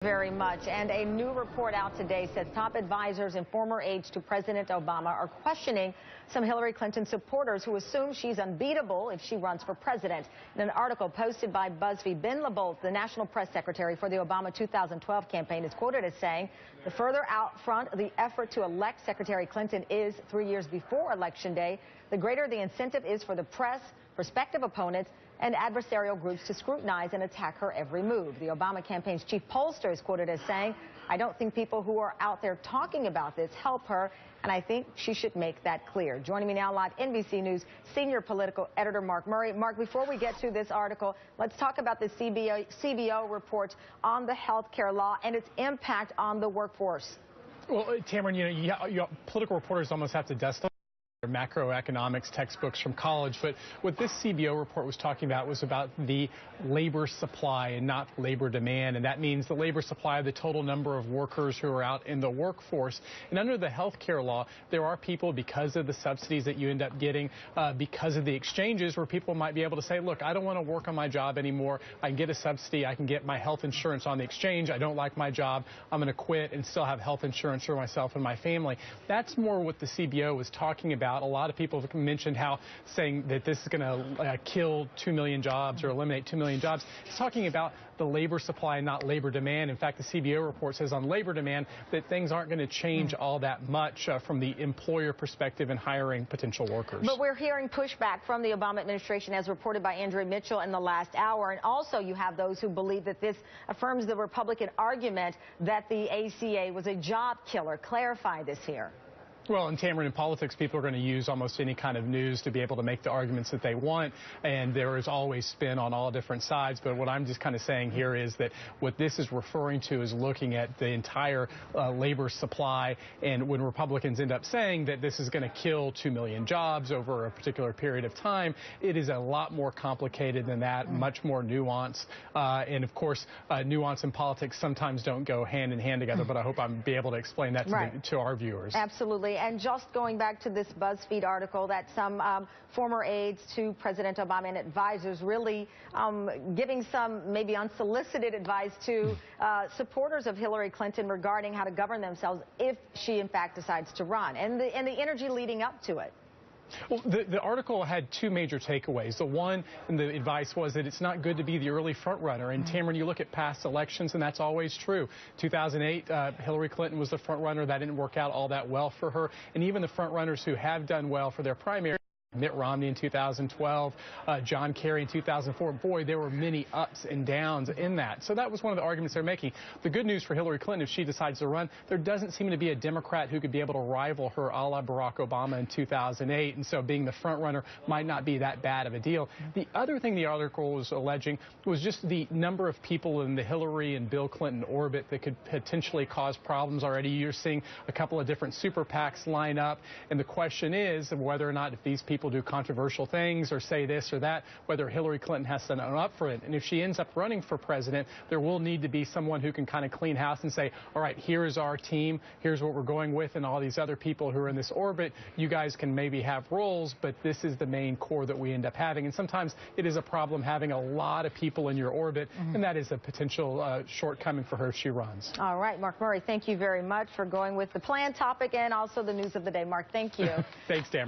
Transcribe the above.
Very much. And a new report out today says top advisors and former aides to President Obama are questioning some Hillary Clinton supporters who assume she's unbeatable if she runs for president. In an article posted by BuzzFeed, Ben LaBolt, the national press secretary for the Obama 2012 campaign, is quoted as saying, "The further out front the effort to elect Secretary Clinton is 3 years before Election Day, the greater the incentive is for the press, prospective opponents, and adversarial groups to scrutinize and attack her every move." The Obama campaign's chief pollster is quoted as saying, "I don't think people who are out there talking about this help her, and I think she should make that clear." Joining me now live, NBC News senior political editor Mark Murray. Mark, before we get to this article, let's talk about the CBO report on the health care law and its impact on the workforce. Well, Tamron, political reporters almost have to dust off their macroeconomics textbooks from college, but what this CBO report was talking about was about the labor supply and not labor demand, and that means the labor supply of the total number of workers who are out in the workforce. And under the health care law, there are people, because of the subsidies that you end up getting, because of the exchanges, where people might be able to say, look, I don't want to work on my job anymore. I can get a subsidy. I can get my health insurance on the exchange. I don't like my job. I'm going to quit and still have health insurance for myself and my family. That's more what the CBO was talking about. A lot of people have mentioned how saying that this is going to kill 2 million jobs or eliminate 2 million jobs. It's talking about the labor supply and not labor demand. In fact, the CBO report says on labor demand that things aren't going to change all that much from the employer perspective in hiring potential workers. But we're hearing pushback from the Obama administration, as reported by Andrea Mitchell in the last hour. And also you have those who believe that this affirms the Republican argument that the ACA was a job killer. Clarify this here. Well, in Tamron, in politics, people are going to use almost any kind of news to be able to make the arguments that they want, and there is always spin on all different sides. But what I'm just kind of saying here is that what this is referring to is looking at the entire labor supply, and when Republicans end up saying that this is going to kill 2 million jobs over a particular period of time, it is a lot more complicated than that, much more nuanced. And, of course, nuance and politics sometimes don't go hand in hand together, but I hope I'll be able to explain that to our viewers. Absolutely. And just going back to this BuzzFeed article that some former aides to President Obama and advisors really giving some maybe unsolicited advice to supporters of Hillary Clinton regarding how to govern themselves if she, in fact, decides to run, and the energy leading up to it. Well, the article had two major takeaways. The one, and the advice was that it's not good to be the early front runner. And Tamron, you look at past elections, and that's always true. 2008, Hillary Clinton was the front runner. That didn't work out all that well for her. And even the front runners who have done well for their primary, Mitt Romney in 2012, John Kerry in 2004. Boy, there were many ups and downs in that. So that was one of the arguments they're making. The good news for Hillary Clinton, if she decides to run, there doesn't seem to be a Democrat who could be able to rival her a la Barack Obama in 2008. And so being the front runner might not be that bad of a deal. The other thing the article was alleging was just the number of people in the Hillary and Bill Clinton orbit that could potentially cause problems already. You're seeing a couple of different super PACs line up. And the question is whether or not if these people do controversial things or say this or that, whether Hillary Clinton has to own up for it. And if she ends up running for president, there will need to be someone who can kind of clean house and say, all right, here's our team, here's what we're going with, and all these other people who are in this orbit, you guys can maybe have roles, but this is the main core that we end up having. And sometimes it is a problem having a lot of people in your orbit, and that is a potential shortcoming for her if she runs. All right, Mark Murray, thank you very much for going with the planned topic and also the news of the day. Mark, thank you. Thanks, Dan.